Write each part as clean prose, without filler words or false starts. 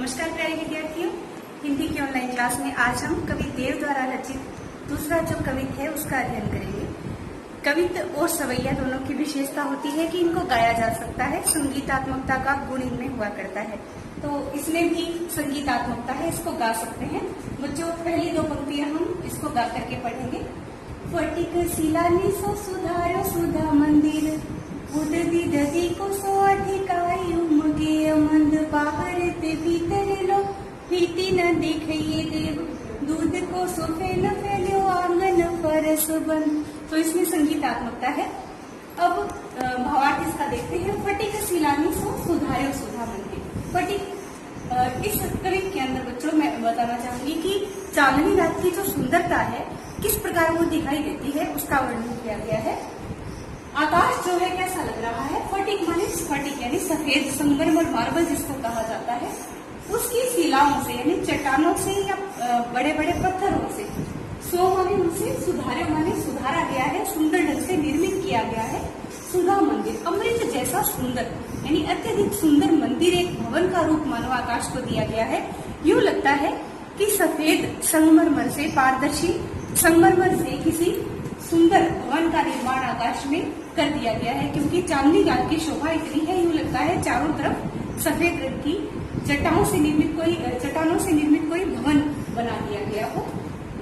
नमस्कार प्यारे विद्यार्थियों, हिंदी की ऑनलाइन क्लास में आज हम कवि देव द्वारा रचित दूसरा जो कवित है उसका अध्ययन करेंगे। कवित और सवैया दोनों की विशेषता होती है कि इनको गाया जा सकता है, संगीतात्मकता का गुण इनमें हुआ करता है। तो इसमें भी संगीतात्मकता है, इसको गा सकते हैं। बच्चों, पहली दो पंक्तियां हम इसको गा करके पढ़ेंगे। फटिक शिलानी सो सुधारो सुधा मंदिर, उददी ददी को सो अधिकाई उमगे अमंद, बाहर ते भीतर लो भीति न दिखाइए देव, दूध को सो फैल फैलो आंगन फरस बंद। तो इसमें संगीतात्मकता है। अब भावार्थ इसका देखते हैं। फटिक शिलानी सो सुधारो सुधा मंदिर। फटिक इस कविता के अंदर बच्चों मैं बताना चाहूंगी कि चांदनी रात की जो सुंदरता है किस प्रकार वो दिखाई देती है उसका वर्णन किया गया है। आकाश जो है कैसा लग रहा है। फटिक माने स्फटिक यानी सफेद संगमरमर मार्बल जिसको कहा जाता है, उसकी शिलाओं से यानी चट्टानों से या बड़े बड़े पत्थरों से, सो माने उनसे, सुधारे माने सुधारा गया है, सुंदर ढंग से निर्मित किया गया है। सुधा मंदिर अमृत जैसा सुंदर यानी अत्यधिक सुंदर मंदिर, एक भवन का रूप मानो आकाश को दिया गया है। यूं लगता है कि सफेद संगमरमर से, पारदर्शी संगमरमर से किसी सुंदर भवन का निर्माण आकाश में कर दिया गया है, क्योंकि चांदनी रात की शोभा इतनी है। यूं लगता है चारों तरफ सफेद रंग की चट्टानों से निर्मित कोई भवन बना दिया गया हो।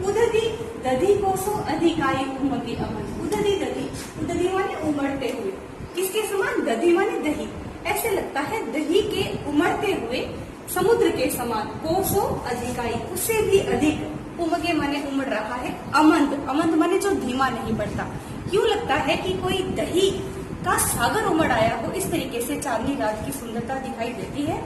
उददी दधी को सो अधिकाई उमगे अमन। उददी दधी, उददी माने उमड़ते हुए, किसके समान, दधी माने दही। ऐसे लगता है दही के उमड़ते हुए समुद्र के समान, कोसो अधिकाई उससे भी अधिक, उमगे माने उमड़ रहा है, अमंद, अमंद माने जो धीमा नहीं बढ़ता। यूं लगता है कि कोई दही का सागर उमड़ आया हो। इस तरीके से चांदनी रात की सुंदरता दिखाई देती है।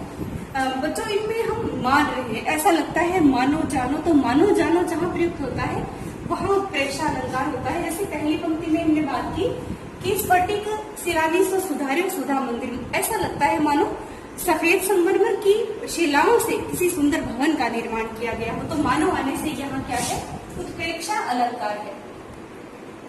बच्चों, इनमें हम मान रहे हैं, ऐसा लगता है मानो जानो। तो मानो जानो जहाँ प्रयुक्त होता है वहाँ प्रेक्षालंकार होता है। जैसे पहली पंक्ति में हमने बात की कि स्फटिक शिलानी सो सुधारे सुधा मंदिर, ऐसा लगता है मानो सफेद संगमरमर की शिलाओं से किसी सुंदर भवन का निर्माण किया गया हो। तो मानो आने से यहाँ क्या है, उत्प्रेक्षा अलंकार है।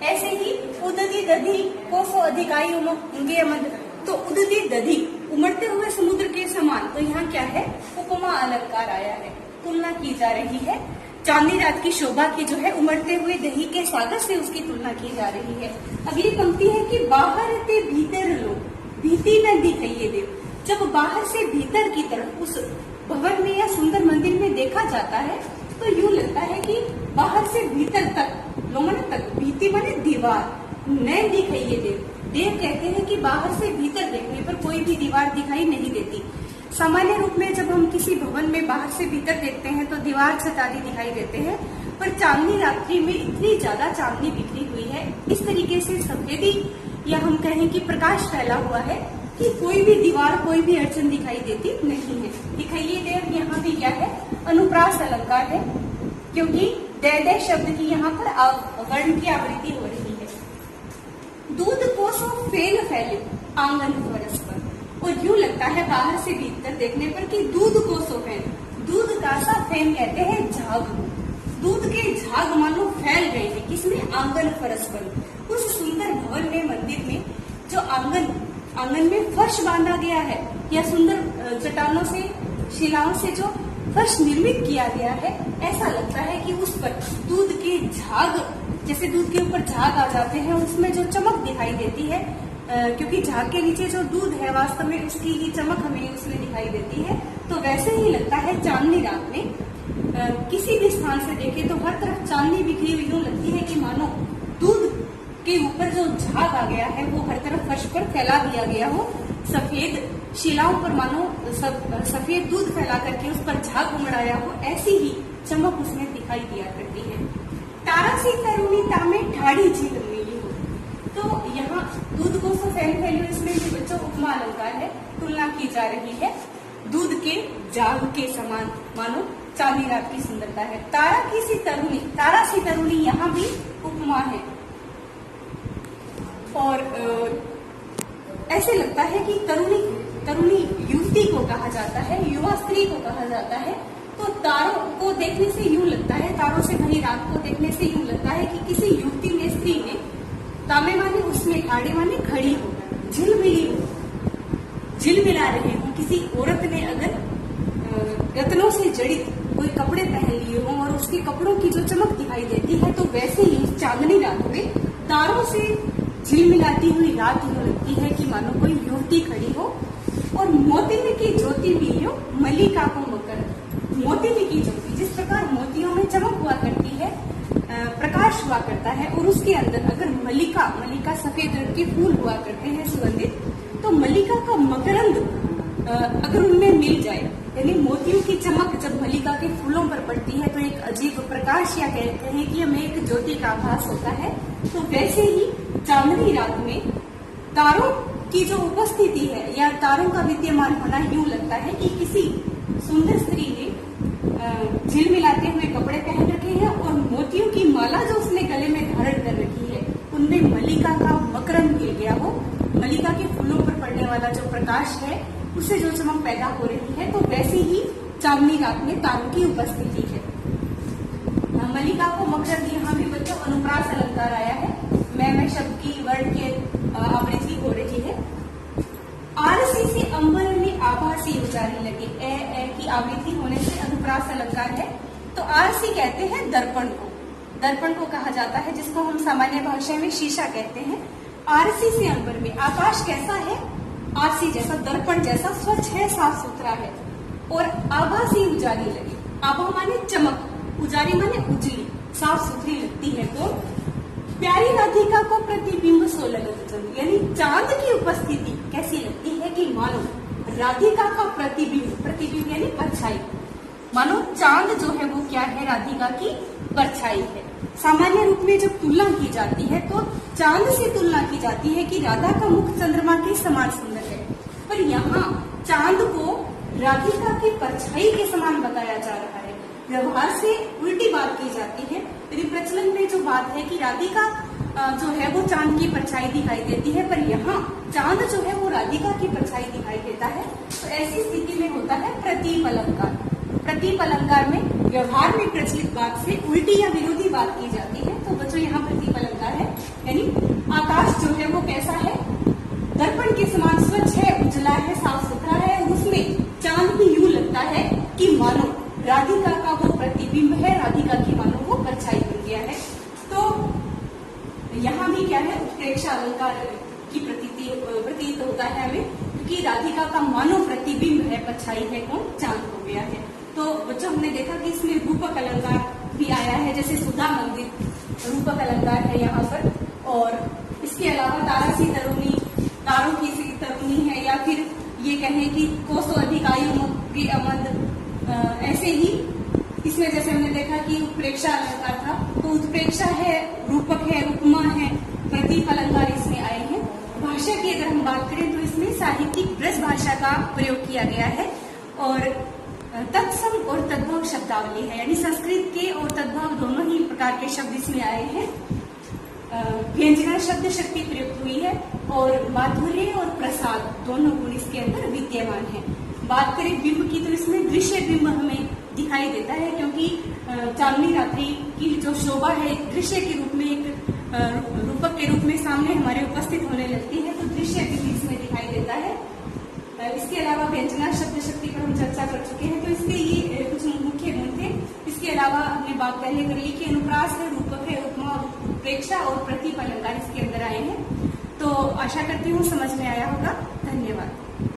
ऐसे ही उददी दधी को सो अधिकाई उमगे अमंद, तो उददी दधी उमड़ते हुए समुद्र के समान, तो यहाँ क्या है, उपमा अलंकार आया है, तुलना की जा रही है। चांदनी रात की शोभा की जो है उमड़ते हुए दही के सागर से उसकी तुलना की जा रही है। अगली पंक्ति है कि बाहर ते भीतर लो भीति न दिखाइए देव। जब बाहर से भीतर की तरफ उस भवन में या सुंदर मंदिर में देखा जाता है तो यूं लगता है कि बाहर से भीतर तक, लो माने तक, भीति माने दीवार, न दिखाइए देव। देव कहते हैं कि बाहर से भीतर देखने पर कोई भी दीवार दिखाई नहीं देती। सामान्य रूप में जब हम किसी भवन में बाहर से भीतर देखते हैं तो दीवार छत आदि दिखाई देते हैं, पर चांदनी रात्रि में इतनी ज्यादा चांदनी बिखरी हुई है, इस तरीके से सफेदी या हम कहें कि प्रकाश फैला हुआ है कि कोई भी दीवार, कोई भी अड़चन दिखाई देती नहीं है। दिखाइए देव यहाँ भी क्या है, अनुप्रास अलंकार है, क्योंकि दे शब्द की यहाँ पर वर्ण की आवृत्ति हो रही है। दूध को सो फेल फैले आंगन फरस पर, और यूं लगता है बाहर से भीतर देखने पर कि दूध को सो फैल, दूध का सा फैन कहते हैं झाग, दूध के झाग मानो फैल गए हैं किसमें, आंगन फरस पर। उस सुंदर भवन में, मंदिर में जो आंगन में फर्श बांधा गया है या सुंदर चट्टानों से, शिलाओं से जो फर्श निर्मित किया गया है, ऐसा लगता है कि उस पर दूध के झाग, जैसे दूध के ऊपर झाग आ जाते हैं, उसमें जो चमक दिखाई देती है, क्योंकि झाग के नीचे जो दूध है वास्तव में उसकी ही चमक हमें उसमें दिखाई देती है। तो वैसे ही लगता है चांदनी रात में किसी भी स्थान से देखे तो हर तरफ चांदनी बिखरी हुई यूं लगती है कि मानो दूध के ऊपर जो झाग आ गया है वो हर तरफ फर्श पर फैला दिया गया हो, सफेद शिलाओं पर मानो सफेद दूध फैला करके उस पर झाग उमड़ाया हो, ऐसी ही चमक उसमें दिखाई दिया करती है। तारा सी तरुणी तामे ठाड़ी झील मिली हो, तो यहाँ दूध को सो फैल फैलो, इसमें भी बच्चों उपमा अलंकार है, तुलना की जा रही है दूध के झाग के समान, मानो चांदनी रात की सुंदरता है। तारा की सी तरुणी, तारा सी तरुणी यहाँ भी उपमा है, और ऐसे लगता है कि तरुणी युवती को कहा जाता है, युवा स्त्री को कहा जाता है। तो तारों को देखने से यूं लगता है, तारों से भरी रात को देखने से यूं लगता है कि किसी युवती ने, स्त्री ने, तामे माने उसमें, ठाड़ी माने खड़ी हो, झिलमिली हो, झिलमिला रहे हो, किसी औरत ने अगर रत्नों से जड़ित कोई कपड़े पहन लिए हों और उसके कपड़ों की जो चमक दिखाई देती है, तो वैसे ही चांदनी रात में तारों से झिलमिलाती हुई रात यूं लगती है कि मानो कोई युवती खड़ी हो। और मोतिनी की ज्योति भी यूं मलिका को मकर, मोतिनी की ज्योति जिस प्रकार मोतियों में चमक हुआ करती है, प्रकाश हुआ करता है, और उसके अंदर अगर मलिका सफेद रंग के फूल हुआ करते हैं सुगंधित, तो मलिका का मकरंद अगर उनमें मिल जाए, यानी मोतियों की चमक जब मलिका के फूलों पर पड़ती है तो एक अजीब प्रकाश, या कहते हैं कि हमें एक ज्योति का आभास होता है। तो वैसे ही चांदनी रात में तारों की जो उपस्थिति है या तारों का विद्यमान होना यूं लगता है कि किसी सुंदर स्त्री ने झिलमिलाते हुए कपड़े पहन रखे हैं और मोतियों की माला जो उसने गले में धारण कर रखी है उनमें मलिका का मकरंद मिल गया हो। मलिका के फूलों पर पड़ने वाला जो प्रकाश है उससे जो चमक पैदा हो रही है, तो वैसे ही चांदनी रात में तारों की उपस्थिति है। मलिका को मकरंद, यहाँ भी बच्चों अनुप्रास अलंकार आया है, मैं शब्द की वर्ड के आवृत्ति हो रही है। आरसी से अंबर में आभासी उजारी लगे, ए की आवृत्ति होने से अनुप्रास अलंकार है। तो आरसी कहते हैं दर्पण को कहा जाता है, जिसको हम सामान्य भाषा में शीशा कहते हैं। आरसी से अंबर में, आकाश कैसा है? आरसी जैसा, दर्पण जैसा स्वच्छ है, साफ सुथरा है। और आभासी उजारी लगे, आभा माने चमक, उजारी माने उजली, साफ सुथरी लगती है। तो प्यारी राधिका को प्रतिबिंब सोलगत चंद्र, यानी चांद की उपस्थिति कैसी लगती है कि मानो राधिका का प्रतिबिंब यानी परछाई, मानो चांद जो है वो क्या है, राधिका की परछाई है। सामान्य रूप में जब तुलना की जाती है तो चांद से तुलना की जाती है कि राधा का मुख चंद्रमा के समान सुंदर है, पर यहाँ चांद को राधिका की परछाई के समान बताया जा रहा है। व्यवहार से उल्टी बात की जाती है, यदि प्रचलन में जो बात है कि राधिका जो है वो चांद की परछाई दिखाई देती है, पर यहाँ चांद जो है वो राधिका की परछाई दिखाई देता है। तो ऐसी स्थिति में होता है प्रतीप अलंकार। प्रतीप अलंकार में व्यवहार में प्रचलित बात से उल्टी या विरोधी बात की जाती है। तो बच्चों यहाँ प्रतीप अलंकार है, यानी आकाश जो है वो कैसा है, दर्पण के समान स्वच्छ है, उजला है, साफ सुथरा है, और उसमें चांद भी यूं लगता है कि मानो राधिका का वो प्रतिबिंब है, राधिका की मानो वो परछाई बन गया है। तो यहाँ भी क्या है, उत्प्रेक्षा अलंकार की प्रतीत होता है हमें, क्योंकि राधिका का मानो प्रतिबिंब है, परछाई है, कौन, चांद हो गया है। तो बच्चों हमने देखा कि इसमें रूपक अलंकार भी आया है, जैसे सुधा मंदिर रूपक अलंकार है यहाँ पर, और इसके अलावा तारा सी तरुणी, तारों की सी तरुणी है, या फिर ये कहें कि कोसो अधिकायु अमद, ऐसे ही इसमें जैसे हमने देखा कि उत्प्रेक्षा अलंकार था, तो उत्प्रेक्षा है, रूपक है, उपमा है, प्रतीक अलंकार इसमें आए हैं। भाषा की अगर हम बात करें तो इसमें साहित्यिक ब्रज भाषा का प्रयोग किया गया है, और तत्सम और तद्भव शब्दावली है, यानी संस्कृत के और तद्भव दोनों ही प्रकार के शब्द इसमें आए हैं। व्यंजना शब्द शक्ति प्रयुक्त हुई है, और माधुर्य और प्रसाद दोनों गुण इसके अंदर विद्यमान है। बात करें बिंब की तो इसमें दृश्य बिंब हमें दिखाई देता है, क्योंकि चांदनी रात्रि की जो शोभा है दृश्य के रूप में, एक रूपक के रूप में सामने हमारे उपस्थित होने लगती है, तो दृश्य बिंब इसमें दिखाई देता है। इसके अलावा व्यंजना शब्द शक्ति पर हम चर्चा कर चुके हैं, तो इसके ये कुछ मुख्य गुण थे। इसके अलावा हमने बात पहले कर ली कि अनुप्रास है, रूपक है, उपमा, उत्प्रेक्षा और प्रतीक अलंकार इसके अंदर आए हैं। तो आशा करती हूँ समझ में आया होगा। धन्यवाद।